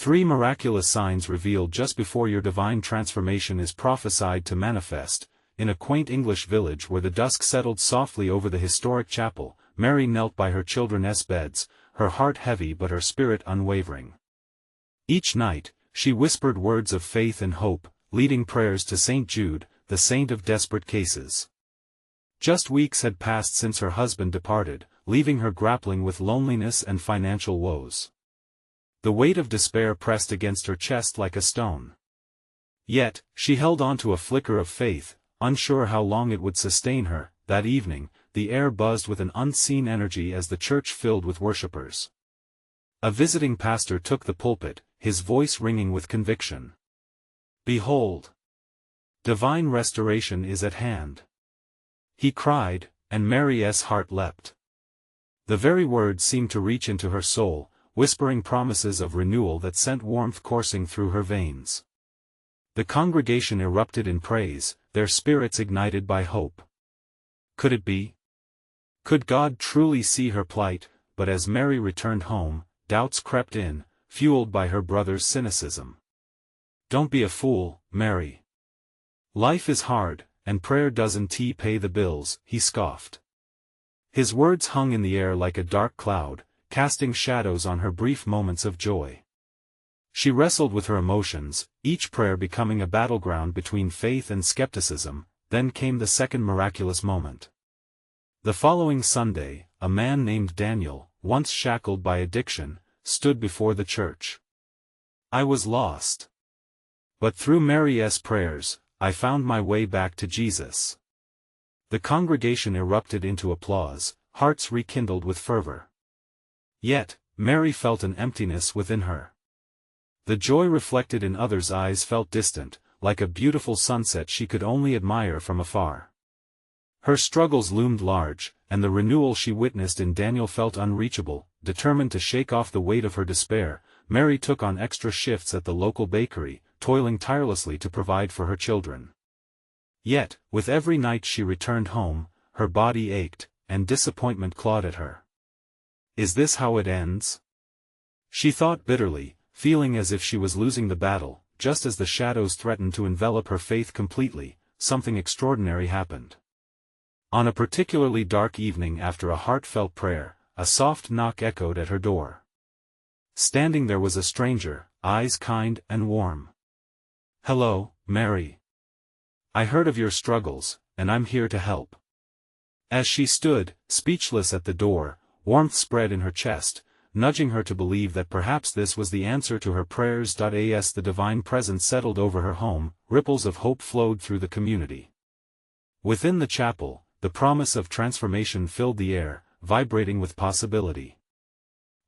3 miraculous signs revealed just before your divine transformation is prophesied to manifest. In a quaint English village where the dusk settled softly over the historic chapel, Mary knelt by her children's beds, her heart heavy but her spirit unwavering. Each night, she whispered words of faith and hope, leading prayers to St. Jude, the saint of desperate cases. Just weeks had passed since her husband departed, leaving her grappling with loneliness and financial woes. The weight of despair pressed against her chest like a stone. Yet, she held on to a flicker of faith, unsure how long it would sustain her. That evening, the air buzzed with an unseen energy as the church filled with worshippers. A visiting pastor took the pulpit, his voice ringing with conviction. "Behold! Divine restoration is at hand," he cried, and Mary's heart leapt. The very words seemed to reach into her soul, whispering promises of renewal that sent warmth coursing through her veins. The congregation erupted in praise, their spirits ignited by hope. Could it be? Could God truly see her plight? But as Mary returned home, doubts crept in, fueled by her brother's cynicism. "Don't be a fool, Mary. Life is hard, and prayer doesn't pay the bills," he scoffed. His words hung in the air like a dark cloud, casting shadows on her brief moments of joy. She wrestled with her emotions, each prayer becoming a battleground between faith and skepticism. Then came the second miraculous moment. The following Sunday, a man named Daniel, once shackled by addiction, stood before the church. "I was lost. But through Mary's prayers, I found my way back to Jesus." The congregation erupted into applause, hearts rekindled with fervor. Yet, Mary felt an emptiness within her. The joy reflected in others' eyes felt distant, like a beautiful sunset she could only admire from afar. Her struggles loomed large, and the renewal she witnessed in Daniel felt unreachable. Determined to shake off the weight of her despair, Mary took on extra shifts at the local bakery, toiling tirelessly to provide for her children. Yet, with every night she returned home, her body ached, and disappointment clawed at her. "Is this how it ends?" she thought bitterly, feeling as if she was losing the battle. Just as the shadows threatened to envelop her faith completely, something extraordinary happened. On a particularly dark evening after a heartfelt prayer, a soft knock echoed at her door. Standing there was a stranger, eyes kind and warm. "Hello, Mary. I heard of your struggles, and I'm here to help." As she stood, speechless at the door, warmth spread in her chest, nudging her to believe that perhaps this was the answer to her prayers. As the divine presence settled over her home, ripples of hope flowed through the community. Within the chapel, the promise of transformation filled the air, vibrating with possibility.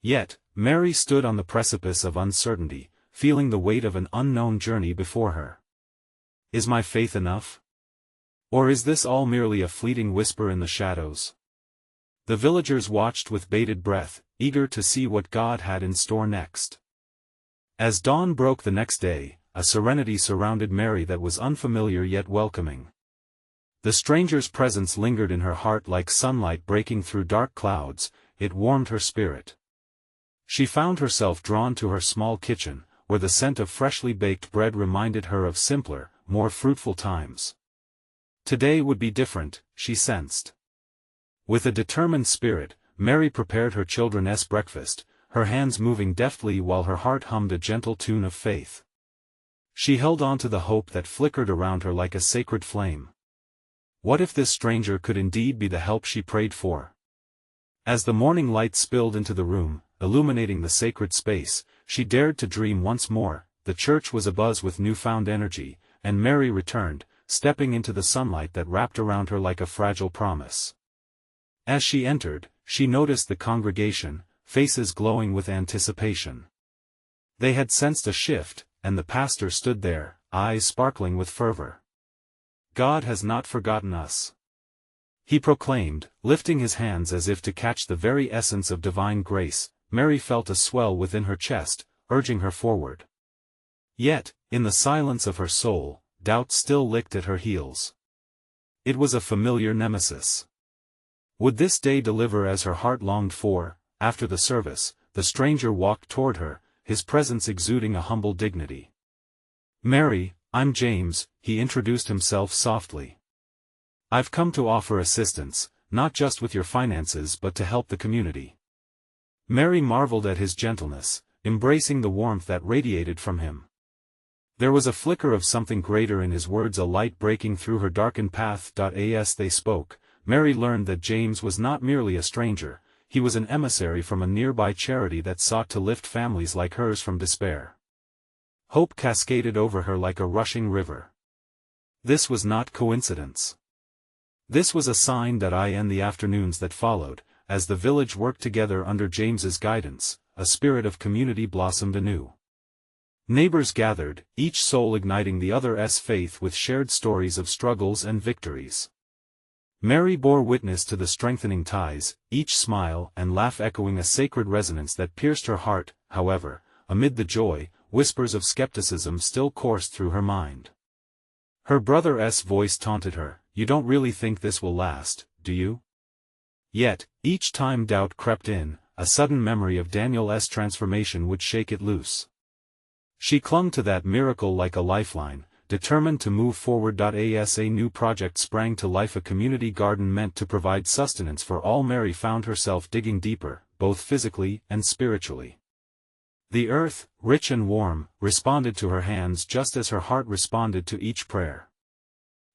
Yet, Mary stood on the precipice of uncertainty, feeling the weight of an unknown journey before her. Is my faith enough? Or is this all merely a fleeting whisper in the shadows? The villagers watched with bated breath, eager to see what God had in store next. As dawn broke the next day, a serenity surrounded Mary that was unfamiliar yet welcoming. The stranger's presence lingered in her heart like sunlight breaking through dark clouds. It warmed her spirit. She found herself drawn to her small kitchen, where the scent of freshly baked bread reminded her of simpler, more fruitful times. Today would be different, she sensed. With a determined spirit, Mary prepared her children's breakfast, her hands moving deftly while her heart hummed a gentle tune of faith. She held on to the hope that flickered around her like a sacred flame. What if this stranger could indeed be the help she prayed for? As the morning light spilled into the room, illuminating the sacred space, she dared to dream once more. The church was abuzz with newfound energy, and Mary returned, stepping into the sunlight that wrapped around her like a fragile promise. As she entered, she noticed the congregation, faces glowing with anticipation. They had sensed a shift, and the pastor stood there, eyes sparkling with fervor. "God has not forgotten us," he proclaimed, lifting his hands as if to catch the very essence of divine grace. Mary felt a swell within her chest, urging her forward. Yet, in the silence of her soul, doubt still licked at her heels. It was a familiar nemesis. Would this day deliver as her heart longed for? After the service, the stranger walked toward her, his presence exuding a humble dignity. "Mary, I'm James," he introduced himself softly. "I've come to offer assistance, not just with your finances but to help the community." Mary marveled at his gentleness, embracing the warmth that radiated from him. There was a flicker of something greater in his words, a light breaking through her darkened path. As they spoke, Mary learned that James was not merely a stranger, he was an emissary from a nearby charity that sought to lift families like hers from despair. Hope cascaded over her like a rushing river. This was not coincidence. This was a sign that in the afternoons that followed, as the village worked together under James's guidance, a spirit of community blossomed anew. Neighbors gathered, each soul igniting the other's faith with shared stories of struggles and victories. Mary bore witness to the strengthening ties, each smile and laugh echoing a sacred resonance that pierced her heart. However, amid the joy, whispers of skepticism still coursed through her mind. Her brother's voice taunted her, "You don't really think this will last, do you?" Yet, each time doubt crept in, a sudden memory of Daniel's transformation would shake it loose. She clung to that miracle like a lifeline, determined to move forward. As a new project sprang to life, a community garden meant to provide sustenance for all, Mary found herself digging deeper, both physically and spiritually. The earth, rich and warm, responded to her hands just as her heart responded to each prayer.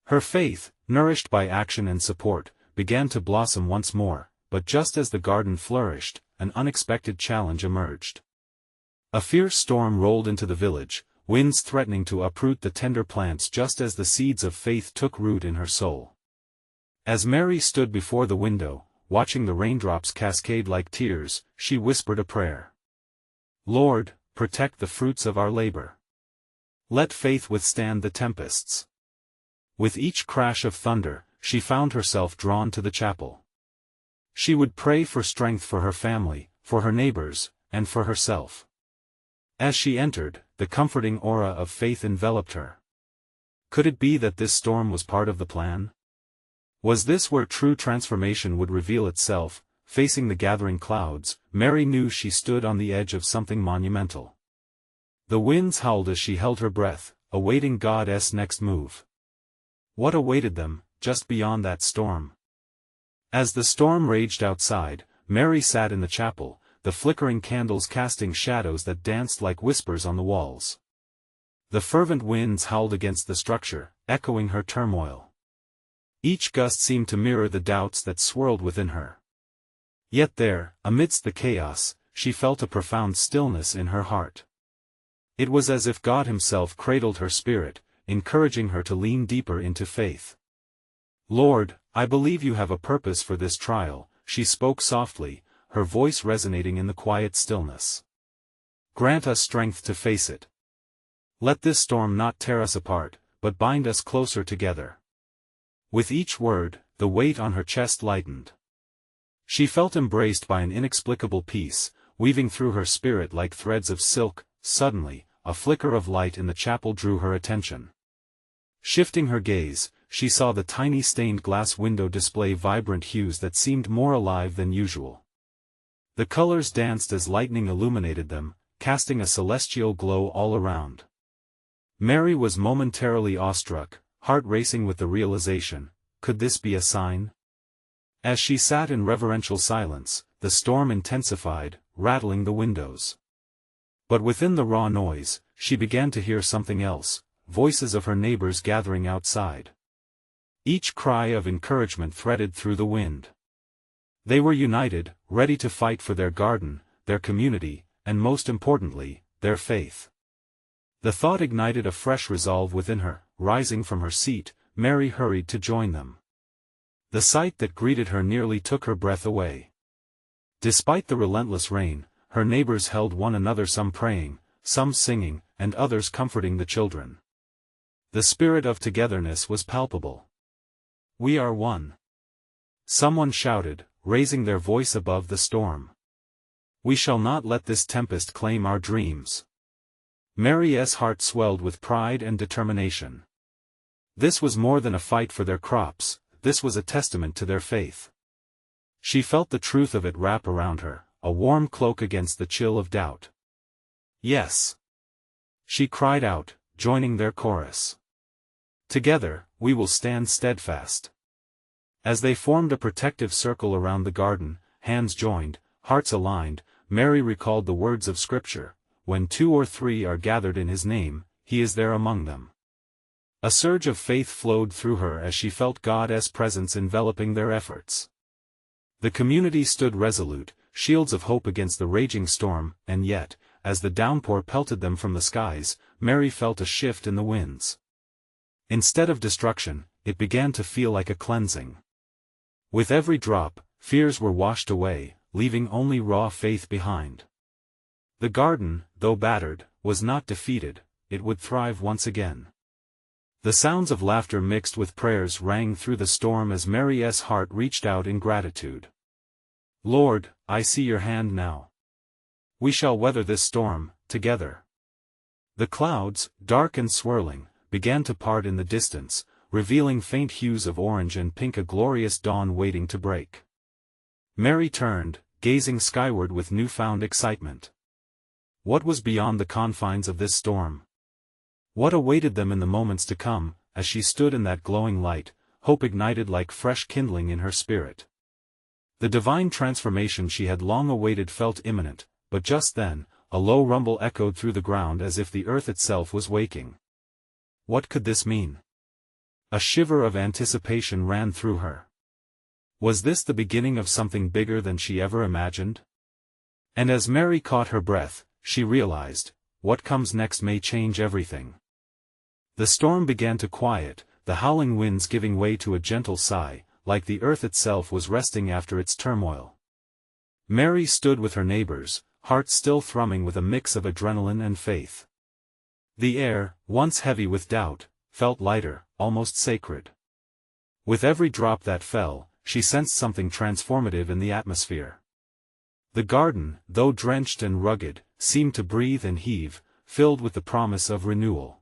Her faith, nourished by action and support, began to blossom once more, but just as the garden flourished, an unexpected challenge emerged. A fierce storm rolled into the village, winds threatening to uproot the tender plants just as the seeds of faith took root in her soul. As Mary stood before the window, watching the raindrops cascade like tears, she whispered a prayer. "Lord, protect the fruits of our labor. Let faith withstand the tempests." With each crash of thunder, she found herself drawn to the chapel. She would pray for strength for her family, for her neighbors, and for herself. As she entered, the comforting aura of faith enveloped her. Could it be that this storm was part of the plan? Was this where true transformation would reveal itself? Facing the gathering clouds, Mary knew she stood on the edge of something monumental. The winds howled as she held her breath, awaiting God's next move. What awaited them, just beyond that storm? As the storm raged outside, Mary sat in the chapel, the flickering candles casting shadows that danced like whispers on the walls. The fervent winds howled against the structure, echoing her turmoil. Each gust seemed to mirror the doubts that swirled within her. Yet there, amidst the chaos, she felt a profound stillness in her heart. It was as if God Himself cradled her spirit, encouraging her to lean deeper into faith. "Lord, I believe you have a purpose for this trial," she spoke softly, her voice resonating in the quiet stillness. "Grant us strength to face it. Let this storm not tear us apart, but bind us closer together." With each word, the weight on her chest lightened. She felt embraced by an inexplicable peace, weaving through her spirit like threads of silk. Suddenly, a flicker of light in the chapel drew her attention. Shifting her gaze, she saw the tiny stained glass window display vibrant hues that seemed more alive than usual. The colors danced as lightning illuminated them, casting a celestial glow all around. Mary was momentarily awestruck, heart racing with the realization, could this be a sign? As she sat in reverential silence, the storm intensified, rattling the windows. But within the raw noise, she began to hear something else, voices of her neighbors gathering outside. Each cry of encouragement threaded through the wind. They were united, ready to fight for their garden, their community, and most importantly, their faith. The thought ignited a fresh resolve within her. Rising from her seat, Mary hurried to join them. The sight that greeted her nearly took her breath away. Despite the relentless rain, her neighbors held one another, some praying, some singing, and others comforting the children. The spirit of togetherness was palpable. "We are one," someone shouted, raising their voice above the storm. "We shall not let this tempest claim our dreams." Mary's heart swelled with pride and determination. This was more than a fight for their crops, this was a testament to their faith. She felt the truth of it wrap around her, a warm cloak against the chill of doubt. Yes. She cried out, joining their chorus. Together, we will stand steadfast. As they formed a protective circle around the garden, hands joined, hearts aligned, Mary recalled the words of Scripture, "When 2 or 3 are gathered in his name, he is there among them." A surge of faith flowed through her as she felt God's presence enveloping their efforts. The community stood resolute, shields of hope against the raging storm, and yet, as the downpour pelted them from the skies, Mary felt a shift in the winds. Instead of destruction, it began to feel like a cleansing. With every drop, fears were washed away, leaving only raw faith behind. The garden, though battered, was not defeated, it would thrive once again. The sounds of laughter mixed with prayers rang through the storm as Mary's heart reached out in gratitude. "Lord, I see your hand now. We shall weather this storm, together." The clouds, dark and swirling, began to part in the distance, revealing faint hues of orange and pink, a glorious dawn waiting to break. Mary turned, gazing skyward with newfound excitement. What was beyond the confines of this storm? What awaited them in the moments to come? As she stood in that glowing light, hope ignited like fresh kindling in her spirit. The divine transformation she had long awaited felt imminent, but just then, a low rumble echoed through the ground as if the earth itself was waking. What could this mean? A shiver of anticipation ran through her. Was this the beginning of something bigger than she ever imagined? And as Mary caught her breath, she realized, what comes next may change everything. The storm began to quiet, the howling winds giving way to a gentle sigh, like the earth itself was resting after its turmoil. Mary stood with her neighbors, heart still thrumming with a mix of adrenaline and faith. The air, once heavy with doubt, felt lighter, almost sacred. With every drop that fell, she sensed something transformative in the atmosphere. The garden, though drenched and rugged, seemed to breathe and heave, filled with the promise of renewal.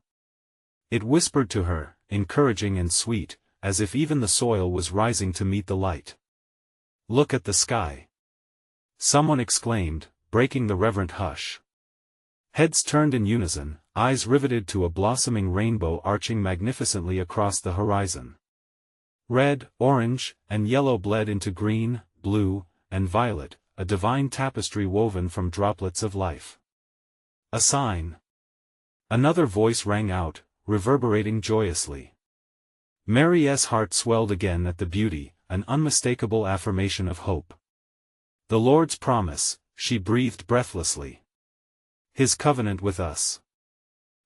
It whispered to her, encouraging and sweet, as if even the soil was rising to meet the light. "Look at the sky!" someone exclaimed, breaking the reverent hush. Heads turned in unison, eyes riveted to a blossoming rainbow arching magnificently across the horizon. Red, orange, and yellow bled into green, blue, and violet, a divine tapestry woven from droplets of life. "A sign." Another voice rang out, reverberating joyously. Mary's heart swelled again at the beauty, an unmistakable affirmation of hope. "The Lord's promise," she breathed breathlessly. "His covenant with us."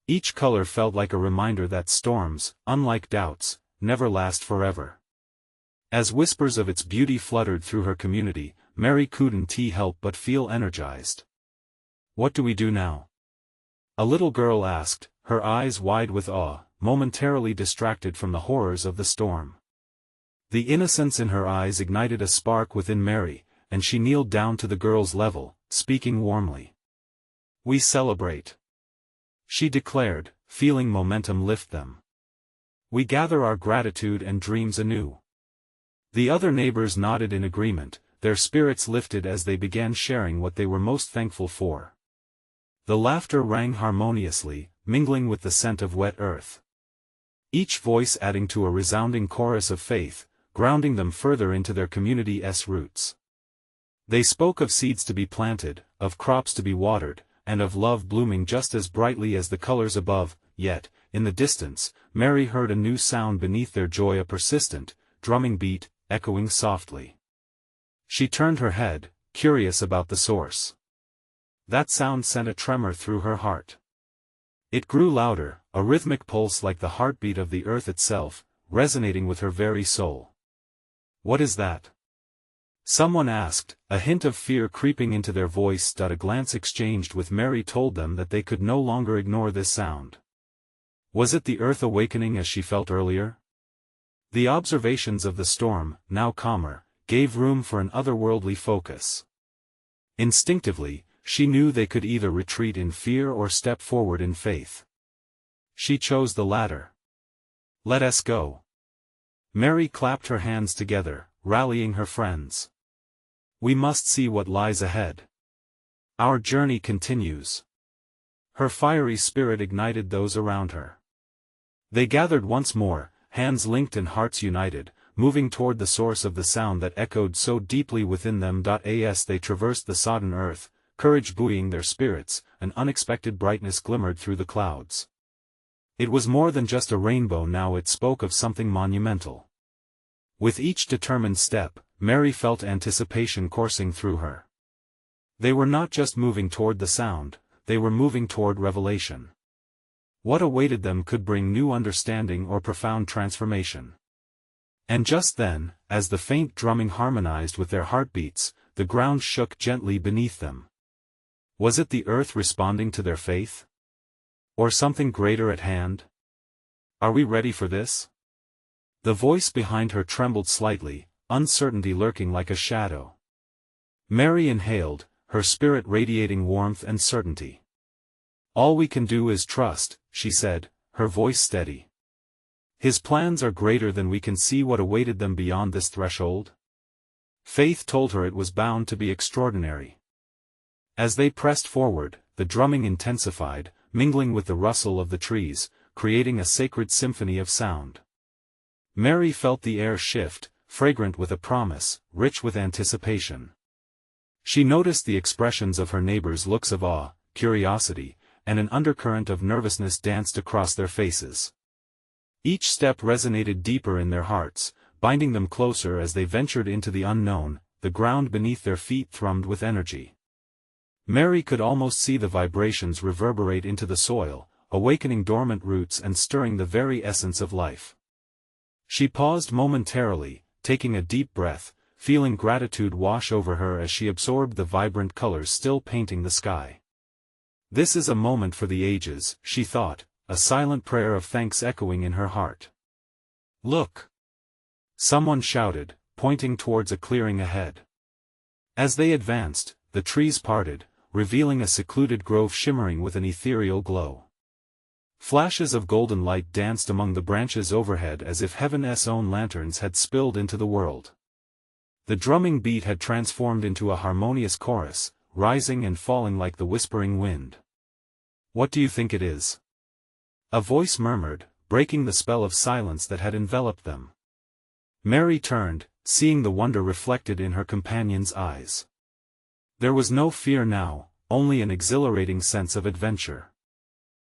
Each color felt like a reminder that storms, unlike doubts, never last forever. As whispers of its beauty fluttered through her community, Mary couldn't help but feel energized. "What do we do now?" a little girl asked, her eyes wide with awe, momentarily distracted from the horrors of the storm. The innocence in her eyes ignited a spark within Mary, and she kneeled down to the girl's level, speaking warmly. "We celebrate," she declared, feeling momentum lift them. "We gather our gratitude and dreams anew." The other neighbors nodded in agreement, their spirits lifted as they began sharing what they were most thankful for. The laughter rang harmoniously, mingling with the scent of wet earth. Each voice adding to a resounding chorus of faith, grounding them further into their community's roots. They spoke of seeds to be planted, of crops to be watered, and of love blooming just as brightly as the colors above, yet, in the distance, Mary heard a new sound beneath their joy, a persistent, drumming beat, echoing softly. She turned her head, curious about the source. That sound sent a tremor through her heart. It grew louder, a rhythmic pulse like the heartbeat of the earth itself, resonating with her very soul. "What is that?" someone asked, a hint of fear creeping into their voice. A glance exchanged with Mary told them that they could no longer ignore this sound. Was it the earth awakening as she felt earlier? The observations of the storm, now calmer, gave room for an otherworldly focus. Instinctively, she knew they could either retreat in fear or step forward in faith. She chose the latter. "Let us go." Mary clapped her hands together, rallying her friends. "We must see what lies ahead. Our journey continues." Her fiery spirit ignited those around her. They gathered once more, hands linked and hearts united, moving toward the source of the sound that echoed so deeply within them. As they traversed the sodden earth, courage buoying their spirits, an unexpected brightness glimmered through the clouds. It was more than just a rainbow now, it spoke of something monumental. With each determined step, Mary felt anticipation coursing through her. They were not just moving toward the sound, they were moving toward revelation. What awaited them could bring new understanding or profound transformation. And just then, as the faint drumming harmonized with their heartbeats, the ground shook gently beneath them. Was it the earth responding to their faith? Or something greater at hand? Are we ready for this? The voice behind her trembled slightly, uncertainty lurking like a shadow. Mary inhaled, her spirit radiating warmth and certainty. All we can do is trust, she said, her voice steady. His plans are greater than we can see. What awaited them beyond this threshold? Faith told her it was bound to be extraordinary. As they pressed forward, the drumming intensified, mingling with the rustle of the trees, creating a sacred symphony of sound. Mary felt the air shift, fragrant with a promise, rich with anticipation. She noticed the expressions of her neighbors' looks of awe, curiosity, and an undercurrent of nervousness danced across their faces. Each step resonated deeper in their hearts, binding them closer as they ventured into the unknown. The ground beneath their feet thrummed with energy. Mary could almost see the vibrations reverberate into the soil, awakening dormant roots and stirring the very essence of life. She paused momentarily, taking a deep breath, feeling gratitude wash over her as she absorbed the vibrant colors still painting the sky. This is a moment for the ages, she thought, a silent prayer of thanks echoing in her heart. Look! Someone shouted, pointing towards a clearing ahead. As they advanced, the trees parted, revealing a secluded grove shimmering with an ethereal glow. Flashes of golden light danced among the branches overhead as if heaven's own lanterns had spilled into the world. The drumming beat had transformed into a harmonious chorus, rising and falling like the whispering wind. What do you think it is? A voice murmured, breaking the spell of silence that had enveloped them. Mary turned, seeing the wonder reflected in her companion's eyes. There was no fear now, only an exhilarating sense of adventure.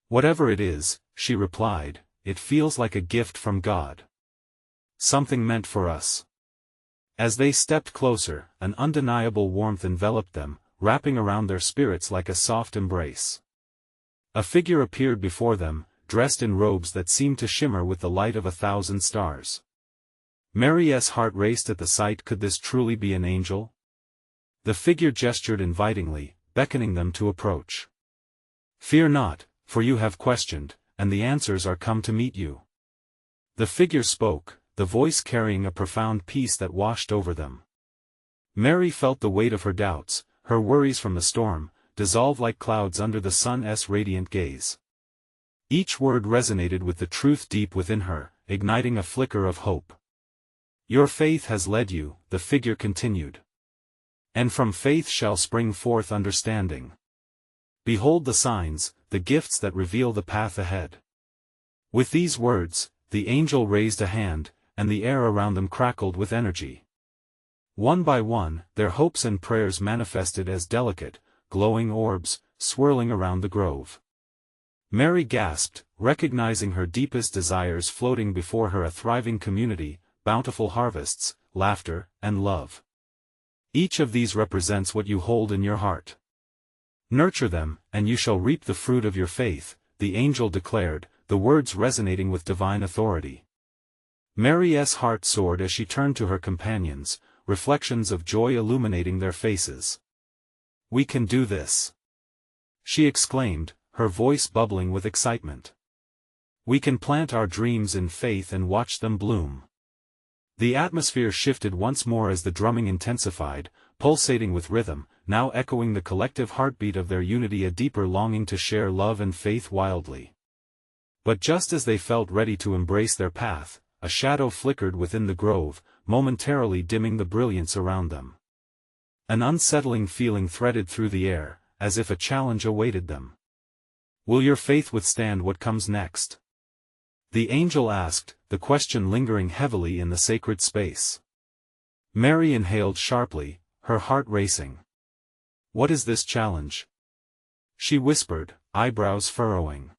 Whatever it is, she replied, it feels like a gift from God. Something meant for us. As they stepped closer, an undeniable warmth enveloped them, wrapping around their spirits like a soft embrace. A figure appeared before them, dressed in robes that seemed to shimmer with the light of 1,000 stars. Mary's heart raced at the sight. Could this truly be an angel? The figure gestured invitingly, beckoning them to approach. Fear not, for you have questioned, and the answers are come to meet you. The figure spoke, the voice carrying a profound peace that washed over them. Mary felt the weight of her doubts, her worries from the storm, dissolve like clouds under the sun's radiant gaze. Each word resonated with the truth deep within her, igniting a flicker of hope. Your faith has led you, the figure continued. And from faith shall spring forth understanding. Behold the signs, the gifts that reveal the path ahead. With these words, the angel raised a hand, and the air around them crackled with energy. One by one, their hopes and prayers manifested as delicate, glowing orbs, swirling around the grove. Mary gasped, recognizing her deepest desires floating before her: a thriving community, bountiful harvests, laughter, and love. Each of these represents what you hold in your heart. Nurture them, and you shall reap the fruit of your faith, the angel declared, the words resonating with divine authority. Mary's heart soared as she turned to her companions, reflections of joy illuminating their faces. We can do this! She exclaimed, her voice bubbling with excitement. We can plant our dreams in faith and watch them bloom. The atmosphere shifted once more as the drumming intensified, pulsating with rhythm, now echoing the collective heartbeat of their unity, a deeper longing to share love and faith wildly. But just as they felt ready to embrace their path, a shadow flickered within the grove, momentarily dimming the brilliance around them. An unsettling feeling threaded through the air, as if a challenge awaited them. Will your faith withstand what comes next? The angel asked, the question lingering heavily in the sacred space. Mary inhaled sharply, her heart racing. What is this challenge? She whispered, eyebrows furrowing.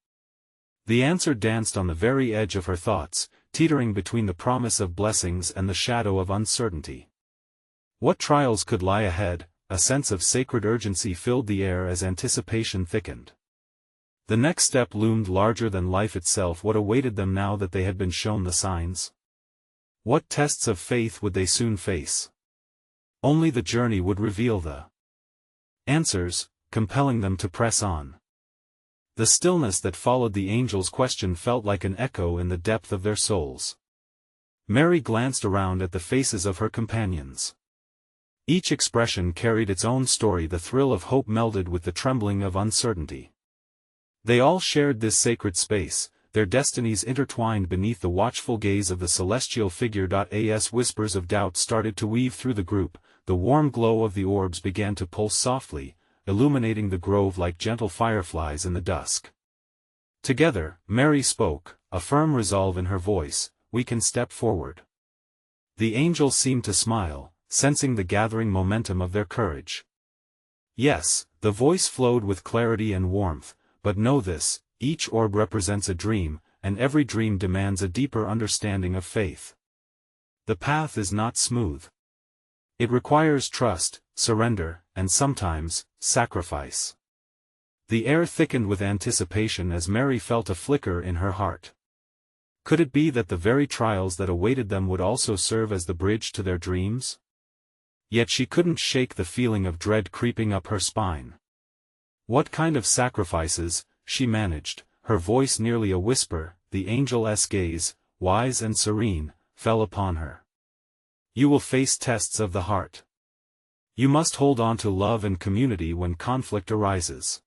The answer danced on the very edge of her thoughts, teetering between the promise of blessings and the shadow of uncertainty. What trials could lie ahead? A sense of sacred urgency filled the air as anticipation thickened. The next step loomed larger than life itself. What awaited them now that they had been shown the signs? What tests of faith would they soon face? Only the journey would reveal the answers, compelling them to press on. The stillness that followed the angel's question felt like an echo in the depth of their souls. Mary glanced around at the faces of her companions. Each expression carried its own story, the thrill of hope melded with the trembling of uncertainty. They all shared this sacred space, their destinies intertwined beneath the watchful gaze of the celestial figure. As whispers of doubt started to weave through the group, the warm glow of the orbs began to pulse softly, illuminating the grove like gentle fireflies in the dusk. Together, Mary spoke, a firm resolve in her voice, we can step forward. The angel seemed to smile, sensing the gathering momentum of their courage. Yes, the voice flowed with clarity and warmth, but know this, each orb represents a dream, and every dream demands a deeper understanding of faith. The path is not smooth. It requires trust, surrender, and sometimes, sacrifice. The air thickened with anticipation as Mary felt a flicker in her heart. Could it be that the very trials that awaited them would also serve as the bridge to their dreams? Yet she couldn't shake the feeling of dread creeping up her spine. What kind of sacrifices? She managed, her voice nearly a whisper. The angel's gaze, wise and serene, fell upon her. You will face tests of the heart. You must hold on to love and community when conflict arises.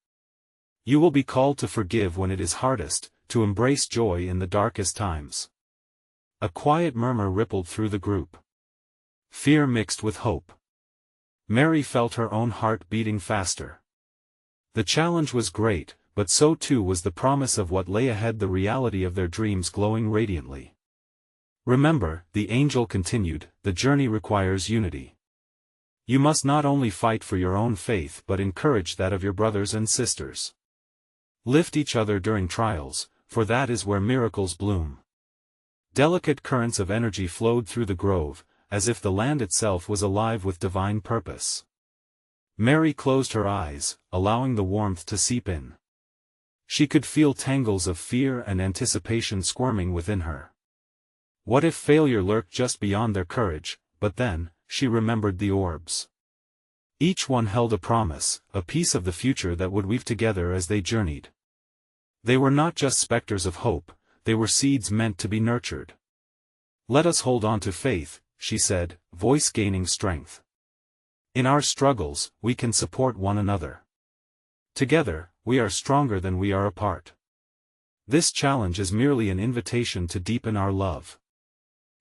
You will be called to forgive when it is hardest, to embrace joy in the darkest times. A quiet murmur rippled through the group. Fear mixed with hope. Mary felt her own heart beating faster. The challenge was great, but so too was the promise of what lay ahead, the reality of their dreams glowing radiantly. Remember, the angel continued, the journey requires unity. You must not only fight for your own faith but encourage that of your brothers and sisters. Lift each other during trials, for that is where miracles bloom. Delicate currents of energy flowed through the grove, as if the land itself was alive with divine purpose. Mary closed her eyes, allowing the warmth to seep in. She could feel tangles of fear and anticipation squirming within her. What if failure lurked just beyond their courage? But then, she remembered the orbs. Each one held a promise, a piece of the future that would weave together as they journeyed. They were not just specters of hope, they were seeds meant to be nurtured. Let us hold on to faith, she said, voice gaining strength. In our struggles, we can support one another. Together, we are stronger than we are apart. This challenge is merely an invitation to deepen our love.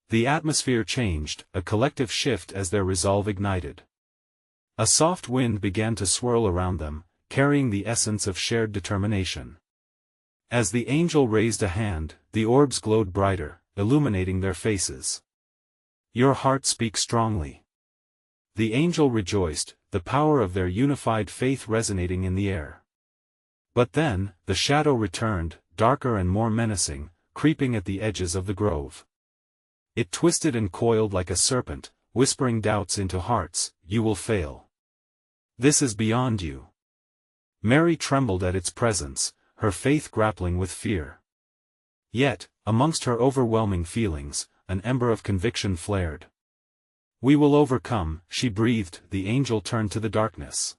The atmosphere changed, a collective shift as their resolve ignited. A soft wind began to swirl around them, carrying the essence of shared determination. As the angel raised a hand, the orbs glowed brighter, illuminating their faces. Your heart speaks strongly. The angel rejoiced, the power of their unified faith resonating in the air. But then, the shadow returned, darker and more menacing, creeping at the edges of the grove. It twisted and coiled like a serpent, whispering doubts into hearts, you will fail. This is beyond you. Mary trembled at its presence, her faith grappling with fear. Yet, amongst her overwhelming feelings, an ember of conviction flared. We will overcome, she breathed. The angel turned to the darkness.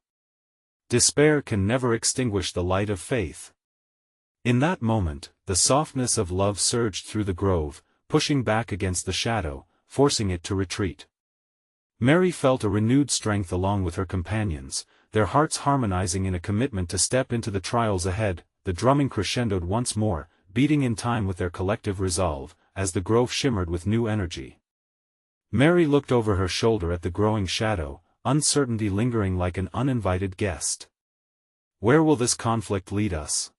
Despair can never extinguish the light of faith. In that moment, the softness of love surged through the grove, pushing back against the shadow, forcing it to retreat. Mary felt a renewed strength along with her companions, their hearts harmonizing in a commitment to step into the trials ahead. The drumming crescendoed once more, beating in time with their collective resolve, as the grove shimmered with new energy. Mary looked over her shoulder at the growing shadow, uncertainty lingering like an uninvited guest. Where will this conflict lead us?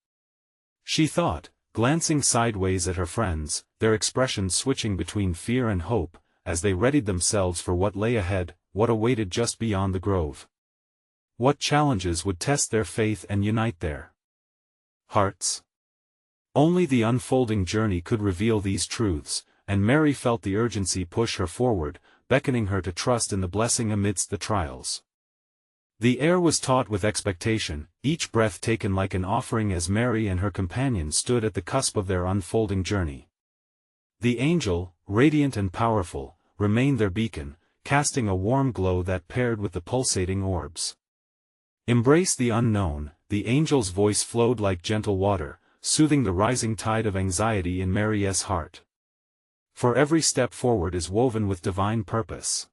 she thought, glancing sideways at her friends, their expressions switching between fear and hope, as they readied themselves for what lay ahead, what awaited just beyond the grove. What challenges would test their faith and unite their hearts? Only the unfolding journey could reveal these truths, and Mary felt the urgency push her forward, beckoning her to trust in the blessing amidst the trials. The air was taut with expectation, each breath taken like an offering as Mary and her companion stood at the cusp of their unfolding journey. The angel, radiant and powerful, remained their beacon, casting a warm glow that paired with the pulsating orbs. Embrace the unknown, the angel's voice flowed like gentle water, soothing the rising tide of anxiety in Mary's heart. For every step forward is woven with divine purpose.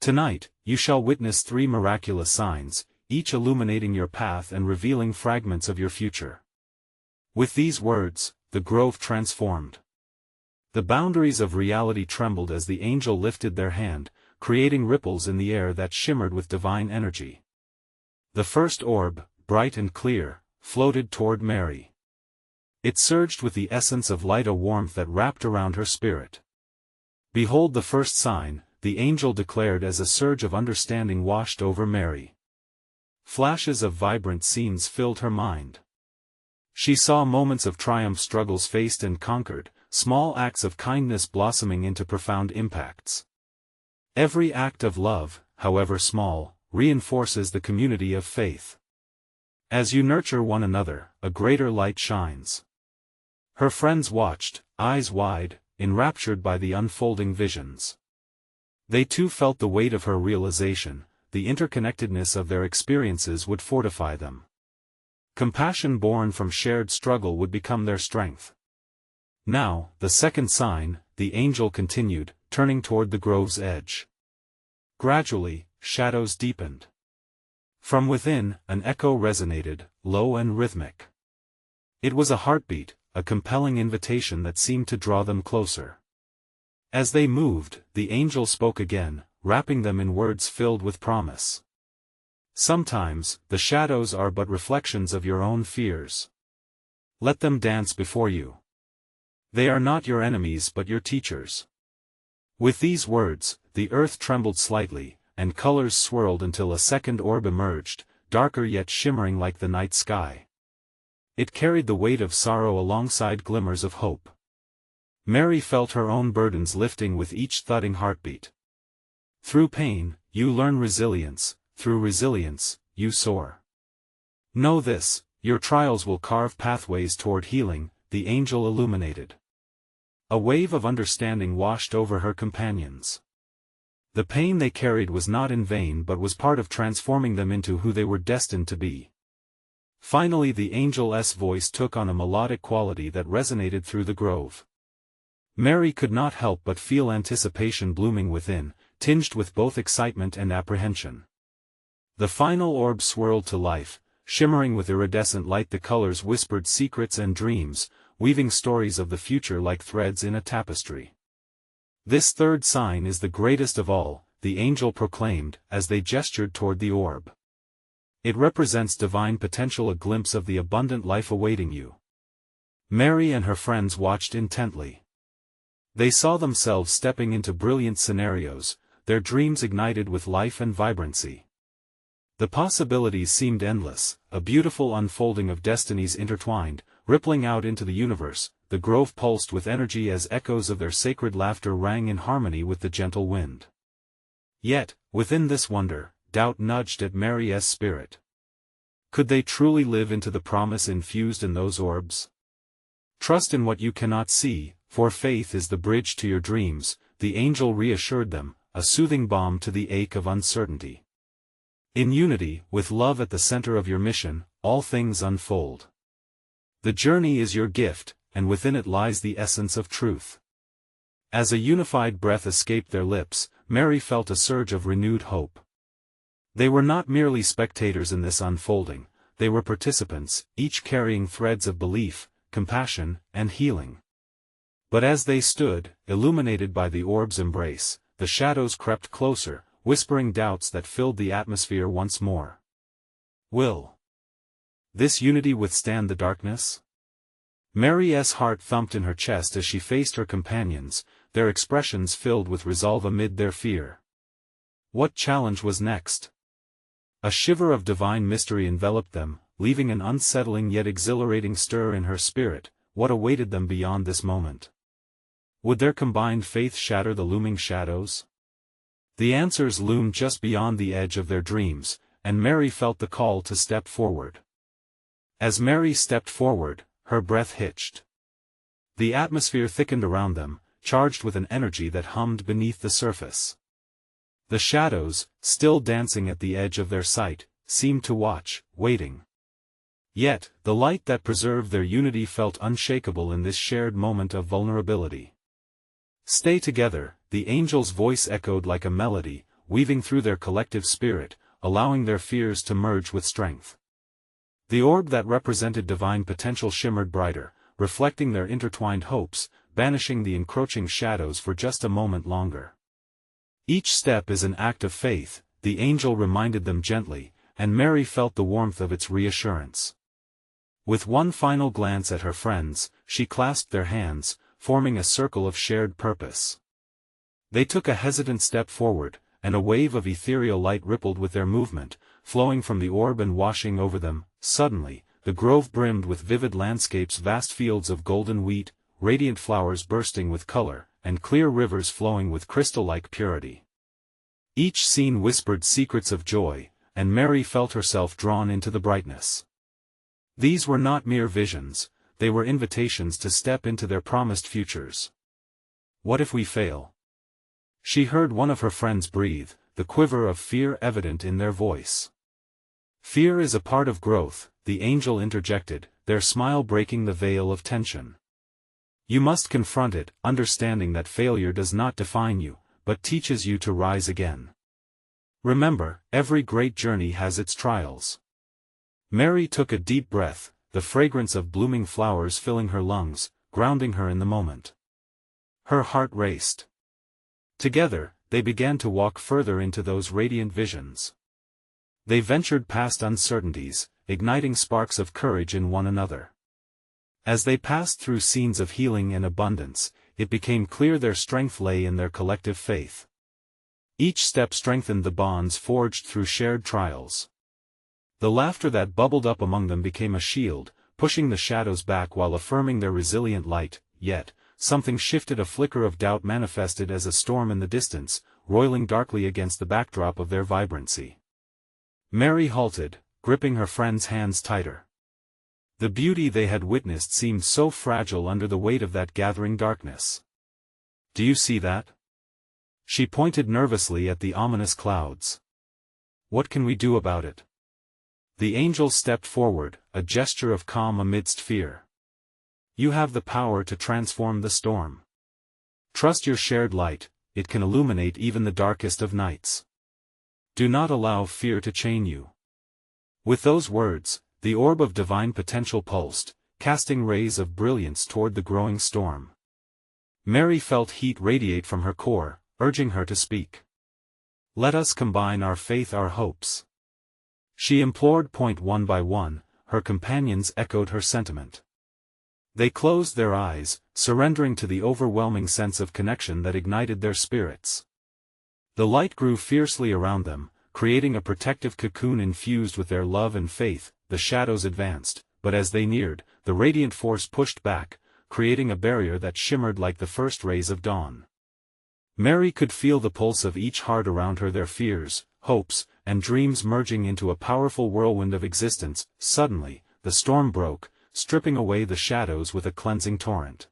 Tonight, you shall witness 3 miraculous signs, each illuminating your path and revealing fragments of your future. With these words, the grove transformed. The boundaries of reality trembled as the angel lifted their hand, creating ripples in the air that shimmered with divine energy. The first orb, bright and clear, floated toward Mary. It surged with the essence of light, a warmth that wrapped around her spirit. Behold the first sign, the angel declared as a surge of understanding washed over Mary. Flashes of vibrant scenes filled her mind. She saw moments of triumph, struggles faced and conquered, small acts of kindness blossoming into profound impacts. Every act of love, however small, reinforces the community of faith. As you nurture one another, a greater light shines. Her friends watched, eyes wide, enraptured by the unfolding visions. They too felt the weight of her realization, the interconnectedness of their experiences would fortify them. Compassion born from shared struggle would become their strength. Now, the second sign, the angel continued, turning toward the grove's edge. Gradually, shadows deepened. From within, an echo resonated, low and rhythmic. It was a heartbeat, a compelling invitation that seemed to draw them closer. As they moved, the angel spoke again, wrapping them in words filled with promise. Sometimes, the shadows are but reflections of your own fears. Let them dance before you. They are not your enemies but your teachers. With these words, the earth trembled slightly, and colors swirled until a second orb emerged, darker yet shimmering like the night sky. It carried the weight of sorrow alongside glimmers of hope. Mary felt her own burdens lifting with each thudding heartbeat. Through pain, you learn resilience, through resilience, you soar. Know this, your trials will carve pathways toward healing, the angel illuminated. A wave of understanding washed over her companions. The pain they carried was not in vain but was part of transforming them into who they were destined to be. Finally the angel's voice took on a melodic quality that resonated through the grove. Mary could not help but feel anticipation blooming within, tinged with both excitement and apprehension. The final orb swirled to life, shimmering with iridescent light. The colors whispered secrets and dreams, weaving stories of the future like threads in a tapestry. This third sign is the greatest of all, the angel proclaimed, as they gestured toward the orb. It represents divine potential, a glimpse of the abundant life awaiting you. Mary and her friends watched intently. They saw themselves stepping into brilliant scenarios, their dreams ignited with life and vibrancy. The possibilities seemed endless, a beautiful unfolding of destinies intertwined, rippling out into the universe. The grove pulsed with energy as echoes of their sacred laughter rang in harmony with the gentle wind. Yet, within this wonder, doubt nudged at Mary's spirit. Could they truly live into the promise infused in those orbs? Trust in what you cannot see, for faith is the bridge to your dreams, the angel reassured them, a soothing balm to the ache of uncertainty. In unity, with love at the center of your mission, all things unfold. The journey is your gift, and within it lies the essence of truth. As a unified breath escaped their lips, Mary felt a surge of renewed hope. They were not merely spectators in this unfolding, they were participants, each carrying threads of belief, compassion, and healing. But as they stood, illuminated by the orb's embrace, the shadows crept closer, whispering doubts that filled the atmosphere once more. Will this unity withstand the darkness? Mary's heart thumped in her chest as she faced her companions, their expressions filled with resolve amid their fear. What challenge was next? A shiver of divine mystery enveloped them, leaving an unsettling yet exhilarating stir in her spirit. What awaited them beyond this moment? Would their combined faith shatter the looming shadows? The answers loomed just beyond the edge of their dreams, and Mary felt the call to step forward. As Mary stepped forward, her breath hitched. The atmosphere thickened around them, charged with an energy that hummed beneath the surface. The shadows, still dancing at the edge of their sight, seemed to watch, waiting. Yet, the light that preserved their unity felt unshakable in this shared moment of vulnerability. "Stay together," the angel's voice echoed like a melody, weaving through their collective spirit, allowing their fears to merge with strength. The orb that represented divine potential shimmered brighter, reflecting their intertwined hopes, banishing the encroaching shadows for just a moment longer. "Each step is an act of faith," the angel reminded them gently, and Mary felt the warmth of its reassurance. With one final glance at her friends, she clasped their hands, forming a circle of shared purpose. They took a hesitant step forward, and a wave of ethereal light rippled with their movement, flowing from the orb and washing over them. Suddenly, the grove brimmed with vivid landscapes, vast fields of golden wheat, radiant flowers bursting with color, and clear rivers flowing with crystal-like purity. Each scene whispered secrets of joy, and Mary felt herself drawn into the brightness. These were not mere visions, they were invitations to step into their promised futures. "What if we fail?" she heard one of her friends breathe, the quiver of fear evident in their voice. "Fear is a part of growth," the angel interjected, their smile breaking the veil of tension. "You must confront it, understanding that failure does not define you, but teaches you to rise again. Remember, every great journey has its trials." Mary took a deep breath, the fragrance of blooming flowers filling her lungs, grounding her in the moment. Her heart raced. Together, they began to walk further into those radiant visions. They ventured past uncertainties, igniting sparks of courage in one another. As they passed through scenes of healing and abundance, it became clear their strength lay in their collective faith. Each step strengthened the bonds forged through shared trials. The laughter that bubbled up among them became a shield, pushing the shadows back while affirming their resilient light. Yet, something shifted. A flicker of doubt manifested as a storm in the distance, roiling darkly against the backdrop of their vibrancy. Mary halted, gripping her friend's hands tighter. The beauty they had witnessed seemed so fragile under the weight of that gathering darkness. "Do you see that?" She pointed nervously at the ominous clouds. "What can we do about it?" The angel stepped forward, a gesture of calm amidst fear. "You have the power to transform the storm. Trust your shared light, it can illuminate even the darkest of nights. Do not allow fear to chain you." With those words, the orb of divine potential pulsed, casting rays of brilliance toward the growing storm. Mary felt heat radiate from her core, urging her to speak. "Let us combine our faith, our hopes," she implored. One by one, her companions echoed her sentiment. They closed their eyes, surrendering to the overwhelming sense of connection that ignited their spirits. The light grew fiercely around them, creating a protective cocoon infused with their love and faith. The shadows advanced, but as they neared, the radiant force pushed back, creating a barrier that shimmered like the first rays of dawn. Mary could feel the pulse of each heart around her, their fears, hopes, and dreams merging into a powerful whirlwind of existence. Suddenly, the storm broke, stripping away the shadows with a cleansing torrent.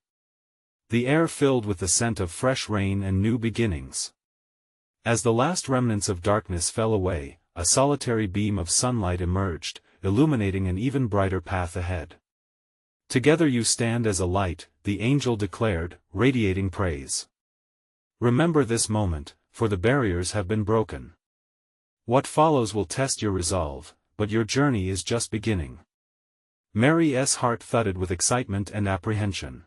The air filled with the scent of fresh rain and new beginnings. As the last remnants of darkness fell away, a solitary beam of sunlight emerged, illuminating an even brighter path ahead. "Together you stand as a light," the angel declared, radiating praise. "Remember this moment, for the barriers have been broken. What follows will test your resolve, but your journey is just beginning." Mary's heart thudded with excitement and apprehension.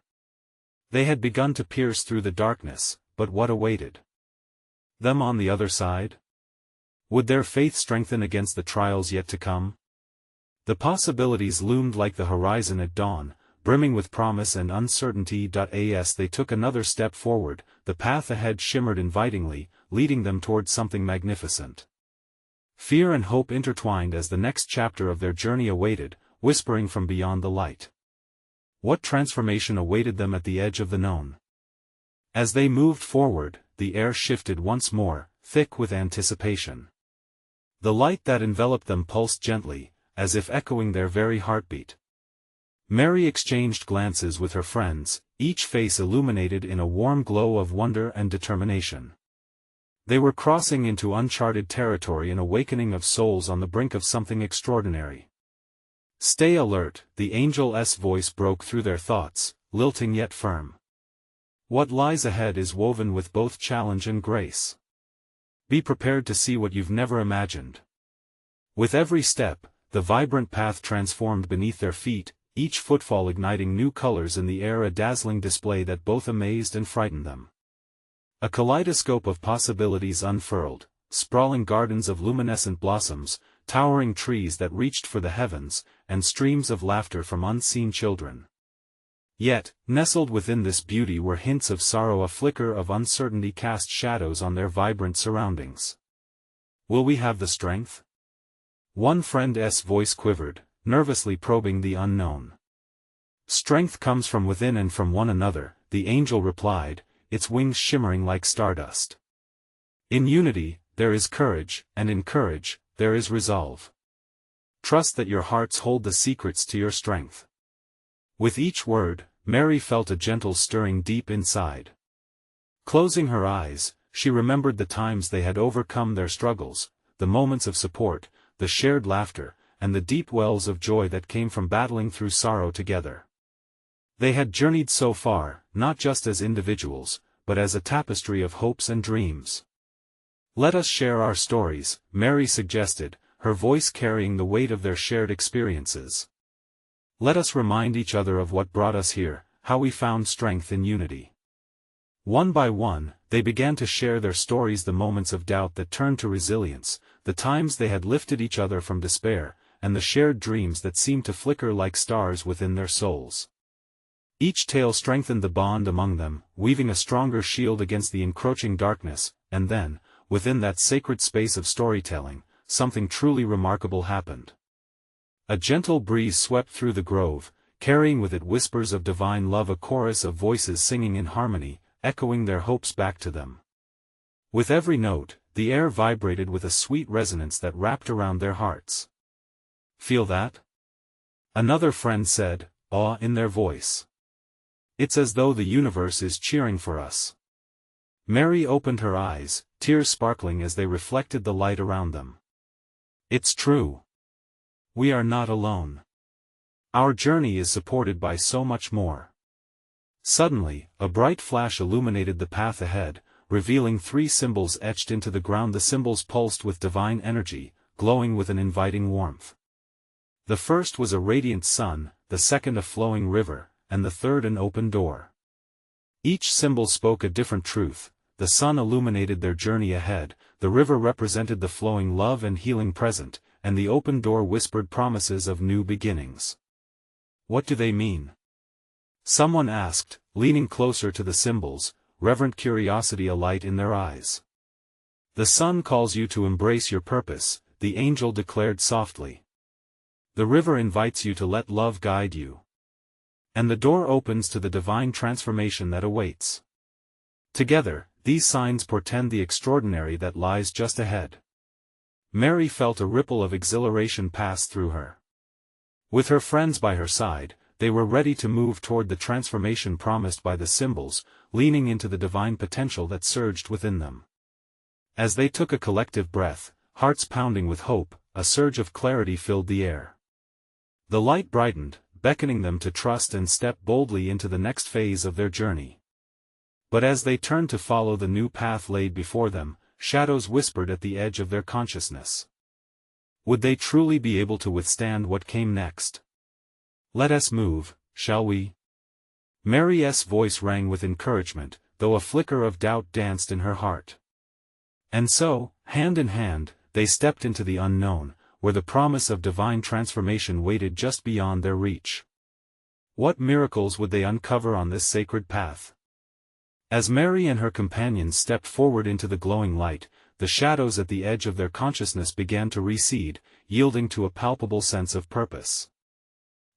They had begun to pierce through the darkness, but what awaited them on the other side? Would their faith strengthen against the trials yet to come? The possibilities loomed like the horizon at dawn, brimming with promise and uncertainty. As they took another step forward, the path ahead shimmered invitingly, leading them towards something magnificent. Fear and hope intertwined as the next chapter of their journey awaited, whispering from beyond the light. What transformation awaited them at the edge of the known? As they moved forward, the air shifted once more, thick with anticipation. The light that enveloped them pulsed gently, as if echoing their very heartbeat. Mary exchanged glances with her friends, each face illuminated in a warm glow of wonder and determination. They were crossing into uncharted territory, an awakening of souls on the brink of something extraordinary. "Stay alert," the angel's voice broke through their thoughts, lilting yet firm. "What lies ahead is woven with both challenge and grace. Be prepared to see what you've never imagined." With every step, the vibrant path transformed beneath their feet, each footfall igniting new colors in the air, a dazzling display that both amazed and frightened them. A kaleidoscope of possibilities unfurled, sprawling gardens of luminescent blossoms, towering trees that reached for the heavens, and streams of laughter from unseen children. Yet, nestled within this beauty were hints of sorrow, a flicker of uncertainty cast shadows on their vibrant surroundings. "Will we have the strength?" One friend's voice quivered, nervously probing the unknown. "Strength comes from within and from one another," the angel replied, its wings shimmering like stardust. "In unity, there is courage, and in courage, there is resolve. Trust that your hearts hold the secrets to your strength." With each word, Mary felt a gentle stirring deep inside. Closing her eyes, she remembered the times they had overcome their struggles, the moments of support, the shared laughter, and the deep wells of joy that came from battling through sorrow together. They had journeyed so far, not just as individuals, but as a tapestry of hopes and dreams. "Let us share our stories," Mary suggested, her voice carrying the weight of their shared experiences. "Let us remind each other of what brought us here, how we found strength in unity." One by one, they began to share their stories, the moments of doubt that turned to resilience, the times they had lifted each other from despair, and the shared dreams that seemed to flicker like stars within their souls. Each tale strengthened the bond among them, weaving a stronger shield against the encroaching darkness, and then, within that sacred space of storytelling, something truly remarkable happened. A gentle breeze swept through the grove, carrying with it whispers of divine love, a chorus of voices singing in harmony, echoing their hopes back to them. With every note, the air vibrated with a sweet resonance that wrapped around their hearts. "Feel that?" another friend said, awe in their voice. "It's as though the universe is cheering for us." Mary opened her eyes, tears sparkling as they reflected the light around them. "It's true. We are not alone. Our journey is supported by so much more." Suddenly, a bright flash illuminated the path ahead, revealing 3 symbols etched into the ground. The symbols pulsed with divine energy, glowing with an inviting warmth. The first was a radiant sun, the second a flowing river, and the third an open door. Each symbol spoke a different truth. The sun illuminated their journey ahead, the river represented the flowing love and healing present, and the open door whispered promises of new beginnings. "What do they mean?" someone asked, leaning closer to the symbols, reverent curiosity alight in their eyes. "The sun calls you to embrace your purpose," the angel declared softly. "The river invites you to let love guide you. And the door opens to the divine transformation that awaits." Together, these signs portend the extraordinary that lies just ahead. Mary felt a ripple of exhilaration pass through her. With her friends by her side, they were ready to move toward the transformation promised by the symbols, leaning into the divine potential that surged within them. As they took a collective breath, hearts pounding with hope, a surge of clarity filled the air. The light brightened, beckoning them to trust and step boldly into the next phase of their journey. But as they turned to follow the new path laid before them, shadows whispered at the edge of their consciousness. Would they truly be able to withstand what came next? "Let us move, shall we?" Mary's voice rang with encouragement, though a flicker of doubt danced in her heart. And so, hand in hand, they stepped into the unknown, where the promise of divine transformation waited just beyond their reach. What miracles would they uncover on this sacred path? As Mary and her companions stepped forward into the glowing light, the shadows at the edge of their consciousness began to recede, yielding to a palpable sense of purpose.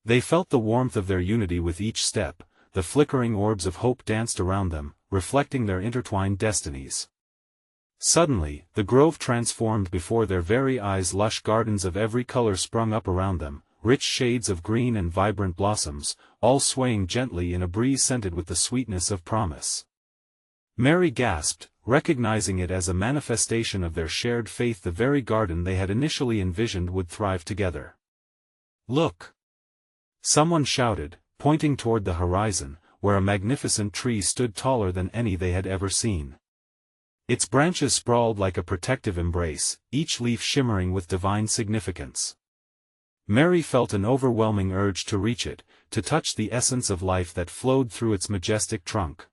They felt the warmth of their unity with each step. The flickering orbs of hope danced around them, reflecting their intertwined destinies. Suddenly, the grove transformed before their very eyes. Lush gardens of every color sprung up around them, rich shades of green and vibrant blossoms, all swaying gently in a breeze scented with the sweetness of promise. Mary gasped, recognizing it as a manifestation of their shared faith. The very garden they had initially envisioned would thrive together. "Look!" someone shouted, pointing toward the horizon, where a magnificent tree stood taller than any they had ever seen. Its branches sprawled like a protective embrace, each leaf shimmering with divine significance. Mary felt an overwhelming urge to reach it, to touch the essence of life that flowed through its majestic trunk.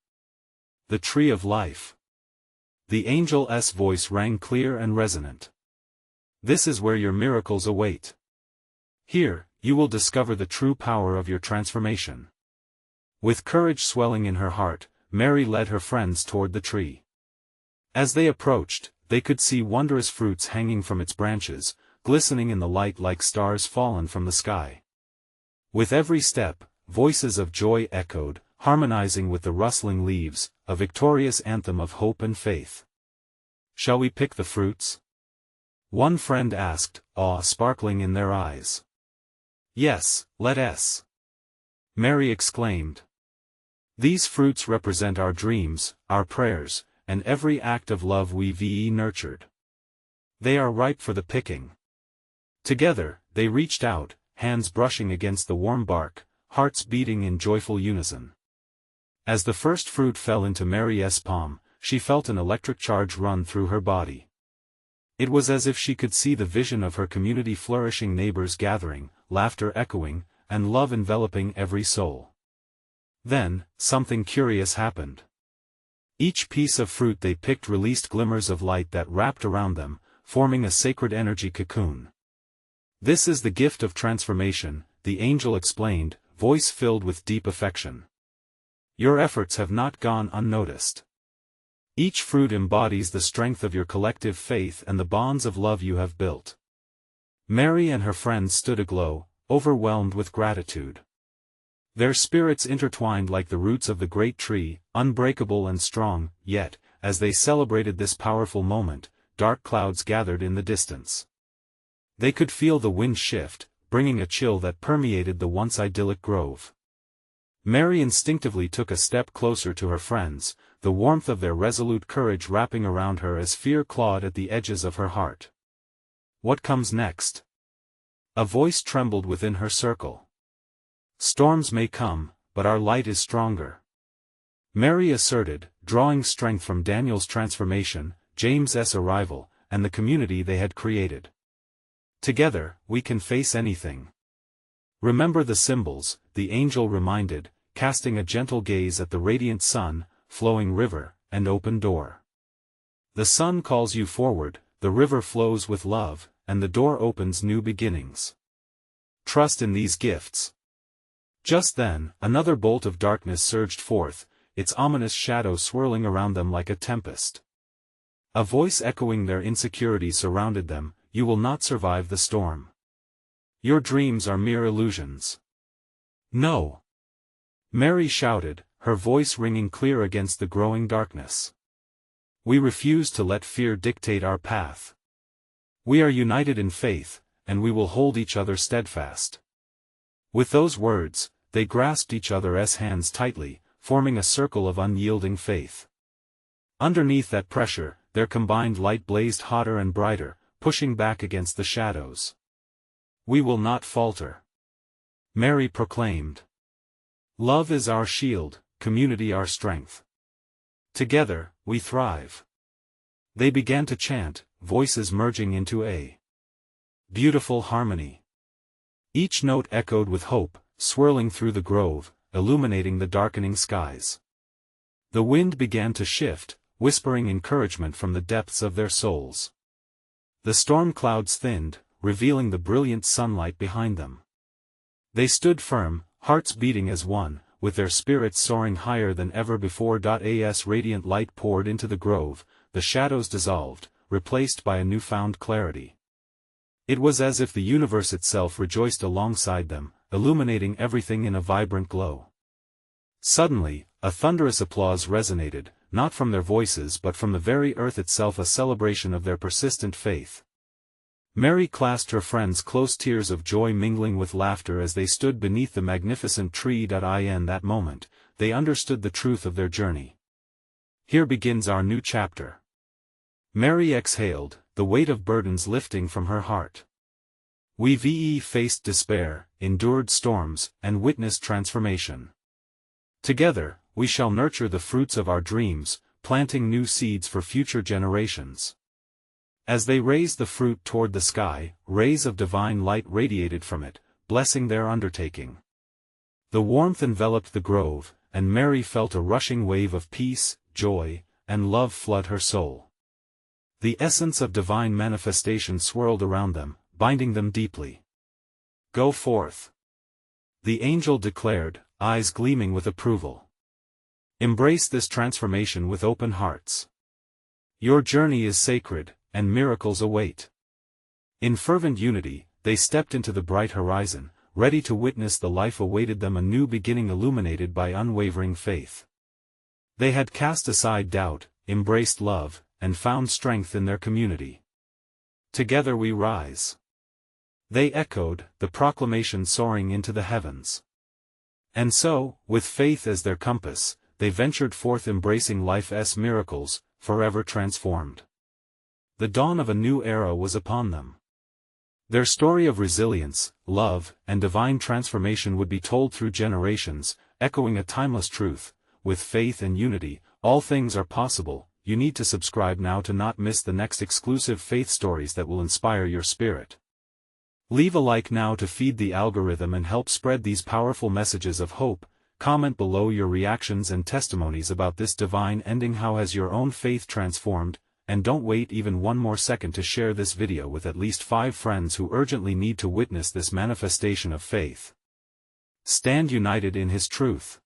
The tree of life. The angel's voice rang clear and resonant. "This is where your miracles await. Here, you will discover the true power of your transformation." With courage swelling in her heart, Mary led her friends toward the tree. As they approached, they could see wondrous fruits hanging from its branches, glistening in the light like stars fallen from the sky. With every step, voices of joy echoed, harmonizing with the rustling leaves, a victorious anthem of hope and faith. "Shall we pick the fruits?" one friend asked, awe sparkling in their eyes. "Yes, let us," Mary exclaimed. "These fruits represent our dreams, our prayers, and every act of love we've nurtured. They are ripe for the picking." Together, they reached out, hands brushing against the warm bark, hearts beating in joyful unison. As the first fruit fell into Mary's palm, she felt an electric charge run through her body. It was as if she could see the vision of her community flourishing, neighbors gathering, laughter echoing, and love enveloping every soul. Then, something curious happened. Each piece of fruit they picked released glimmers of light that wrapped around them, forming a sacred energy cocoon. "This is the gift of transformation," the angel explained, voice filled with deep affection. "Your efforts have not gone unnoticed. Each fruit embodies the strength of your collective faith and the bonds of love you have built." Mary and her friends stood aglow, overwhelmed with gratitude. Their spirits intertwined like the roots of the great tree, unbreakable and strong. Yet, as they celebrated this powerful moment, dark clouds gathered in the distance. They could feel the wind shift, bringing a chill that permeated the once idyllic grove. Mary instinctively took a step closer to her friends, the warmth of their resolute courage wrapping around her as fear clawed at the edges of her heart. "What comes next?" a voice trembled within her circle. "Storms may come, but our light is stronger," Mary asserted, drawing strength from Daniel's transformation, James's arrival, and the community they had created. "Together, we can face anything. Remember the symbols," the angel reminded, casting a gentle gaze at the radiant sun, flowing river, and open door. "The sun calls you forward, the river flows with love, and the door opens new beginnings. Trust in these gifts." Just then, another bolt of darkness surged forth, its ominous shadow swirling around them like a tempest. A voice echoing their insecurity surrounded them, "You will not survive the storm. Your dreams are mere illusions." "No!" Mary shouted, her voice ringing clear against the growing darkness. "We refuse to let fear dictate our path. We are united in faith, and we will hold each other steadfast." With those words, they grasped each other's hands tightly, forming a circle of unyielding faith. Underneath that pressure, their combined light blazed hotter and brighter, pushing back against the shadows. "We will not falter," Mary proclaimed. "Love is our shield, community our strength. Together, we thrive." They began to chant, voices merging into a beautiful harmony. Each note echoed with hope, swirling through the grove, illuminating the darkening skies. The wind began to shift, whispering encouragement from the depths of their souls. The storm clouds thinned, revealing the brilliant sunlight behind them. They stood firm, hearts beating as one, with their spirits soaring higher than ever before. As radiant light poured into the grove, the shadows dissolved, replaced by a newfound clarity. It was as if the universe itself rejoiced alongside them, illuminating everything in a vibrant glow. Suddenly, a thunderous applause resonated, not from their voices but from the very earth itself, a celebration of their persistent faith. Mary clasped her friends close, tears of joy mingling with laughter as they stood beneath the magnificent tree. In that moment, they understood the truth of their journey. Here begins our new chapter. Mary exhaled, the weight of burdens lifting from her heart. We faced despair, endured storms, and witnessed transformation. Together, we shall nurture the fruits of our dreams, planting new seeds for future generations. As they raised the fruit toward the sky, rays of divine light radiated from it, blessing their undertaking. The warmth enveloped the grove, and Mary felt a rushing wave of peace, joy, and love flood her soul. The essence of divine manifestation swirled around them, binding them deeply. "Go forth," the angel declared, eyes gleaming with approval. "Embrace this transformation with open hearts. Your journey is sacred, and miracles await." In fervent unity, they stepped into the bright horizon, ready to witness the life awaited them, a new beginning illuminated by unwavering faith. They had cast aside doubt, embraced love, and found strength in their community. "Together we rise," they echoed, the proclamation soaring into the heavens. And so, with faith as their compass, they ventured forth, embracing life's miracles, forever transformed. The dawn of a new era was upon them. Their story of resilience, love, and divine transformation would be told through generations, echoing a timeless truth: with faith and unity, all things are possible. You need to subscribe now to not miss the next exclusive faith stories that will inspire your spirit. Leave a like now to feed the algorithm and help spread these powerful messages of hope. Comment below your reactions and testimonies about this divine ending. How has your own faith transformed? And don't wait even one more second to share this video with at least 5 friends who urgently need to witness this manifestation of faith. Stand united in His truth.